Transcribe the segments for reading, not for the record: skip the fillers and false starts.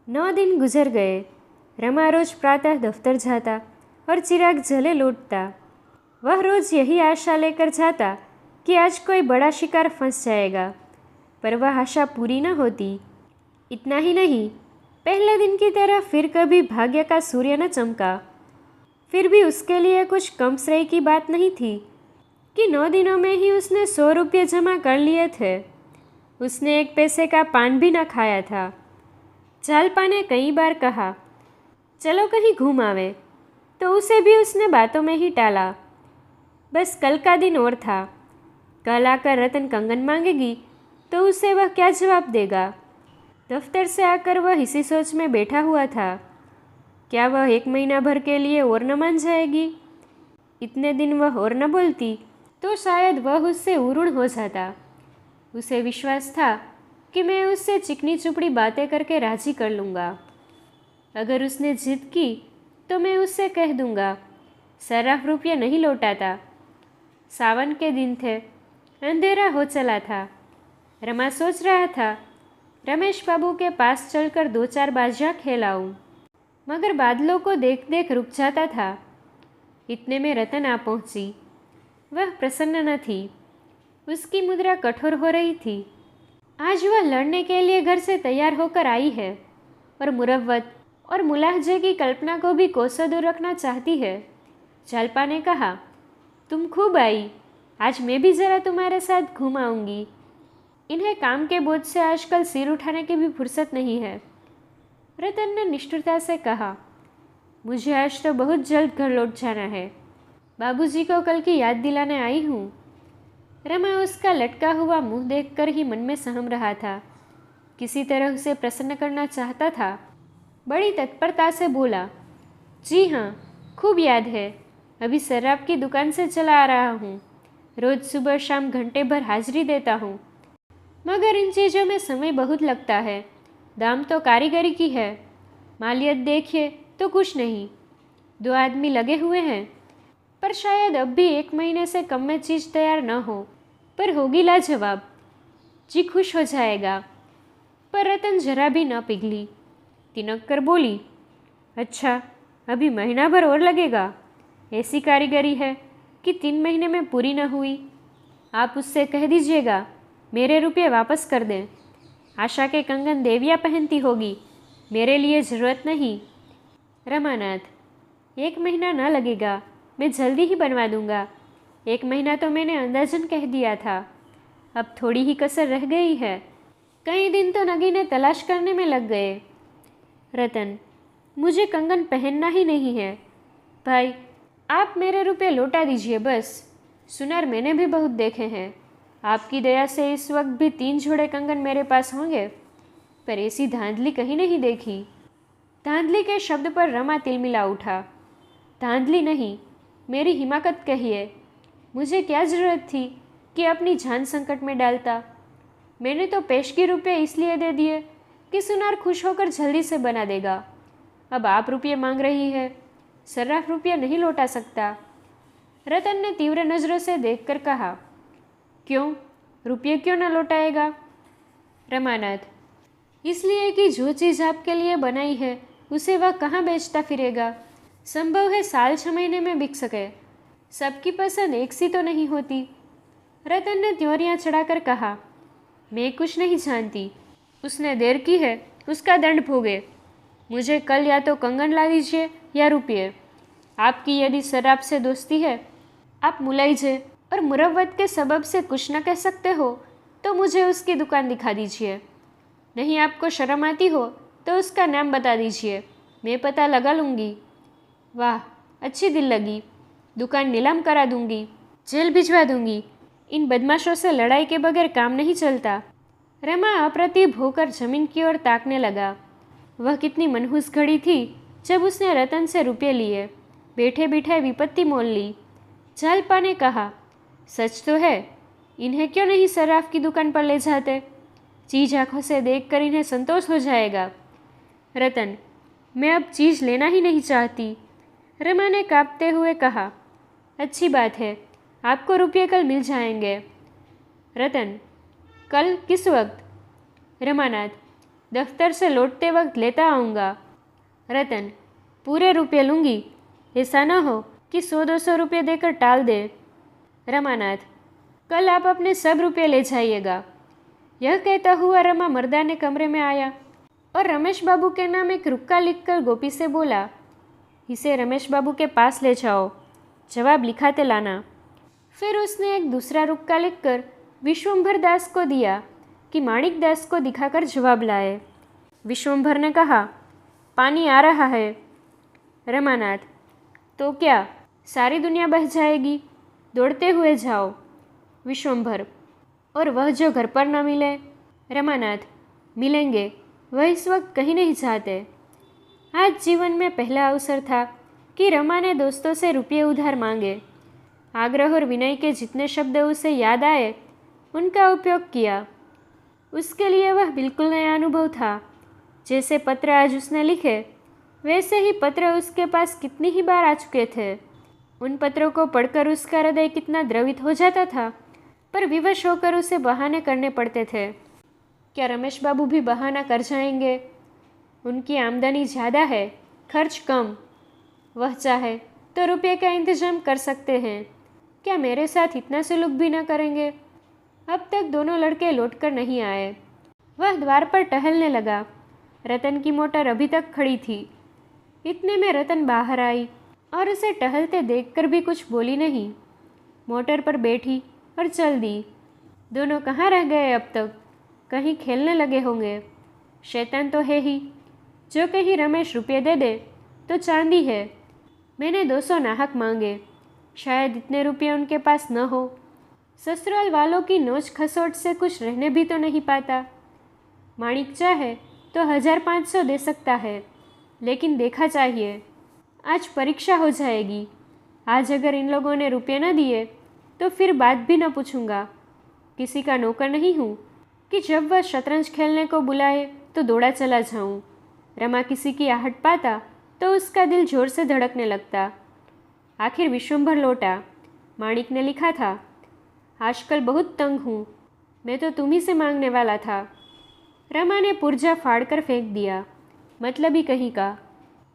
9 दिन गुजर गए। रमा रोज प्रातः दफ्तर जाता और चिराग जले लौटता। वह रोज यही आशा लेकर जाता कि आज कोई बड़ा शिकार फंस जाएगा, पर वह आशा पूरी न होती। इतना ही नहीं, पहले दिन की तरह फिर कभी भाग्य का सूर्य न चमका। फिर भी उसके लिए कुछ कम श्रेय की बात नहीं थी कि 9 दिनों में ही उसने 100 रुपये जमा कर लिए थे। उसने 1 पैसे का पान भी न खाया था। जालपा ने कई बार कहा, चलो कहीं घूम आवे, तो उसे भी उसने बातों में ही टाला। बस कल का दिन और था। कल आकर रतन कंगन मांगेगी तो उसे वह क्या जवाब देगा। दफ्तर से आकर वह इसी सोच में बैठा हुआ था। क्या वह 1 महीना भर के लिए और न मान जाएगी? इतने दिन वह और न बोलती तो शायद वह उससे उरूण हो जाता। उसे विश्वास था कि मैं उससे चिकनी चुपड़ी बातें करके राजी कर लूँगा। अगर उसने जिद की तो मैं उससे कह दूँगा, सराफ रुपया नहीं लौटाता। सावन के दिन थे, अंधेरा हो चला था। रमा सोच रहा था, रमेश बाबू के पास चलकर 2-4 बाजियाँ खेलाऊं, मगर बादलों को देख देख रुक जाता था। इतने में रतन आ पहुंची। वह प्रसन्न न थी। उसकी मुद्रा कठोर हो रही थी। आज वह लड़ने के लिए घर से तैयार होकर आई है और मुरव्वत और मुलाहजे की कल्पना को भी कोसों दूर रखना चाहती है। जालपा ने कहा, तुम खूब आई, आज मैं भी ज़रा तुम्हारे साथ घूम आऊँगी। इन्हें काम के बोझ से आजकल सिर उठाने की भी फुर्सत नहीं है। रतन ने निष्ठुरता से कहा, मुझे आज तो बहुत जल्द घर लौट जाना है। बाबूजी को कल की याद दिलाने आई हूँ। रमा उसका लटका हुआ मुंह देखकर ही मन में सहम रहा था। किसी तरह उसे प्रसन्न करना चाहता था। बड़ी तत्परता से बोला, जी हाँ, खूब याद है। अभी शराब की दुकान से चला आ रहा हूँ। रोज़ सुबह शाम घंटे भर हाजिरी देता हूँ, मगर इन चीज़ों में समय बहुत लगता है। दाम तो कारीगरी की है, मालियत देखिए तो कुछ नहीं। 2 आदमी लगे हुए हैं, पर शायद अब भी 1 महीने से कम में चीज़ तैयार न हो, पर होगी लाजवाब। जी खुश हो जाएगा। पर रतन जरा भी न पिघली। तिनक कर बोली, अच्छा, अभी महीना भर और लगेगा? ऐसी कारीगरी है कि 3 महीने में पूरी न हुई। आप उससे कह दीजिएगा मेरे रुपये वापस कर दें। आशा के कंगन देविया पहनती होगी, मेरे लिए ज़रूरत नहीं। रमानाथ, 1 महीना न लगेगा, मैं जल्दी ही बनवा दूंगा। 1 महीना तो मैंने अंदाजन कह दिया था। अब थोड़ी ही कसर रह गई है। कई दिन तो नगीने तलाश करने में लग गए। रतन, मुझे कंगन पहनना ही नहीं है। भाई, आप मेरे रुपये लौटा दीजिए बस। सुनार मैंने भी बहुत देखे हैं। आपकी दया से इस वक्त भी 3 जोड़े कंगन मेरे पास होंगे, पर ऐसी धांधली कहीं नहीं देखी। धांधली के शब्द पर रमा तिलमिला उठा। धांधली नहीं, मेरी हिमाकत कहिए। मुझे क्या ज़रूरत थी कि अपनी जान संकट में डालता। मैंने तो पेशगी रुपये इसलिए दे दिए कि सुनार खुश होकर जल्दी से बना देगा। अब आप रुपये मांग रही है, सर्राफ रुपया नहीं लौटा सकता। रतन ने तीव्र नज़रों से देखकर कहा, क्यों, रुपये क्यों न लौटाएगा? रमानाथ, इसलिए कि जो चीज़ आपके लिए बनाई है उसे वह कहाँ बेचता फिरेगा। संभव है साल 6 महीने में बिक सके। सबकी पसंद एक सी तो नहीं होती। रतन ने त्योरियाँ चढ़ाकर कहा, मैं कुछ नहीं जानती। उसने देर की है, उसका दंड भोगे। मुझे कल या तो कंगन ला दीजिए या रुपये। आपकी यदि शराब से दोस्ती है, आप मुलाइजे और मुरव्वत के सबब से कुछ न कह सकते हो तो मुझे उसकी दुकान दिखा दीजिए। नहीं आपको शर्म आती हो तो उसका नाम बता दीजिए, मैं पता लगा लूँगी। वाह, अच्छी दिल लगी। दुकान नीलाम करा दूँगी, जेल भिजवा दूँगी। इन बदमाशों से लड़ाई के बगैर काम नहीं चलता। रमा अप्रतिभ होकर जमीन की ओर ताकने लगा। वह कितनी मनहूस घड़ी थी जब उसने रतन से रुपये लिए, बैठे बैठे विपत्ति मोल ली। जालपा ने कहा, सच तो है, इन्हें क्यों नहीं सराफ की दुकान पर ले जाते? चीज़ आँखों से देखकर इन्हें संतोष हो जाएगा। रतन, मैं अब चीज़ लेना ही नहीं चाहती। रमा ने कांपते हुए कहा, अच्छी बात है, आपको रुपये कल मिल जाएंगे। रतन, कल किस वक्त? रमानाथ, दफ्तर से लौटते वक्त लेता आऊँगा। रतन, पूरे रुपये लूँगी, ऐसा न हो कि 100-200 रुपये देकर टाल दे। रमानाथ, कल आप अपने सब रुपये ले जाइएगा। यह कहता हुआ रमा मर्दाने कमरे में आया और रमेश बाबू के नाम एक रुक्का लिखकर गोपी से बोला, इसे रमेश बाबू के पास ले जाओ, जवाब लिखाते लाना। फिर उसने एक दूसरा रुक्का लिखकर विश्वंभर दास को दिया कि माणिक दास को दिखाकर जवाब लाए। विश्वंभर ने कहा, पानी आ रहा है। रमानाथ, तो क्या सारी दुनिया बह जाएगी, दौड़ते हुए जाओ। विश्वंभर, और वह जो घर पर न मिले। रमानाथ, मिलेंगे, वह इस वक्त कहीं नहीं जाते। आज जीवन में पहला अवसर था कि रमा ने दोस्तों से रुपये उधार मांगे। आग्रह और विनय के जितने शब्द उसे याद आए उनका उपयोग किया। उसके लिए वह बिल्कुल नया अनुभव था। जैसे पत्र आज उसने लिखे, वैसे ही पत्र उसके पास कितनी ही बार आ चुके थे। उन पत्रों को पढ़कर उसका हृदय कितना द्रवित हो जाता था, पर विवश होकर उसे बहाने करने पड़ते थे। क्या रमेश बाबू भी बहाना कर जाएंगे? उनकी आमदनी ज़्यादा है, खर्च कम। वह चाहे तो रुपये का इंतजाम कर सकते हैं। क्या मेरे साथ इतना सुलूक भी न करेंगे? अब तक दोनों लड़के लौटकर नहीं आए। वह द्वार पर टहलने लगा। रतन की मोटर अभी तक खड़ी थी। इतने में रतन बाहर आई और उसे टहलते देखकर भी कुछ बोली नहीं। मोटर पर बैठी और चल दी। दोनों कहाँ रह गए अब तक? कहीं खेलने लगे होंगे। शैतान तो है ही, जो कहीं रमेश रुपये दे दे तो चांदी है। मैंने 200 नाहक मांगे, शायद इतने रुपये उनके पास न हो। ससुराल वालों की नोच खसोट से कुछ रहने भी तो नहीं पाता। माणिक चाहे तो 1500 दे सकता है, लेकिन देखा चाहिए। आज परीक्षा हो जाएगी। आज अगर इन लोगों ने रुपये न दिए तो फिर बात भी न पूछूंगा। किसी का नौकर नहीं हूँ कि जब वह शतरंज खेलने को बुलाए तो दौड़ा चला जाऊँ। रमा किसी की आहट पाता तो उसका दिल जोर से धड़कने लगता। आखिर विश्वंभर लौटा। माणिक ने लिखा था, आजकल बहुत तंग हूँ, मैं तो तुम ही से मांगने वाला था। रमा ने पुर्जा फाड़कर फेंक दिया। मतलब ही कहीं का।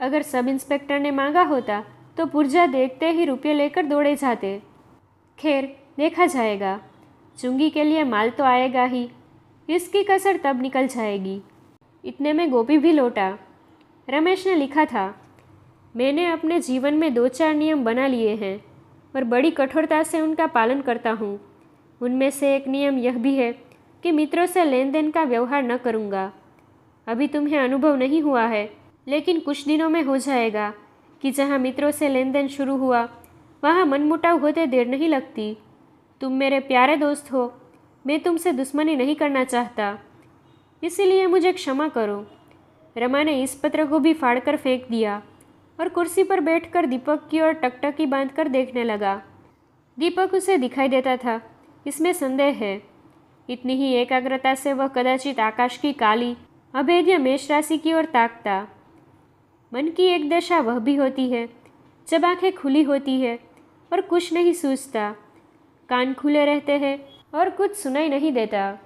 अगर सब इंस्पेक्टर ने मांगा होता तो पुर्जा देखते ही रुपये लेकर दौड़े जाते। खैर, देखा जाएगा। चुंगी के लिए माल तो आएगा ही, इसकी कसर तब निकल जाएगी। इतने में गोपी भी लौटा। रमेश ने लिखा था, मैंने अपने जीवन में 2-4 नियम बना लिए हैं और बड़ी कठोरता से उनका पालन करता हूँ। उनमें से एक नियम यह भी है कि मित्रों से लेन देन का व्यवहार न करूँगा। अभी तुम्हें अनुभव नहीं हुआ है, लेकिन कुछ दिनों में हो जाएगा कि जहाँ मित्रों से लेन देन शुरू हुआ वहाँ मनमुटाव होते देर नहीं लगती। तुम मेरे प्यारे दोस्त हो, मैं तुमसे दुश्मनी नहीं करना चाहता, इसीलिए मुझे क्षमा करो। रमा ने इस पत्र को भी फाड़कर फेंक दिया और कुर्सी पर बैठकर दीपक की ओर टकटकी बांधकर देखने लगा। दीपक उसे दिखाई देता था, इसमें संदेह है। इतनी ही एकाग्रता से वह कदाचित आकाश की काली अभेद्य मेष राशि की ओर ताकता। मन की एक दशा वह भी होती है जब आंखें खुली होती है और कुछ नहीं सूझता, कान खुले रहते हैं और कुछ सुनाई नहीं देता।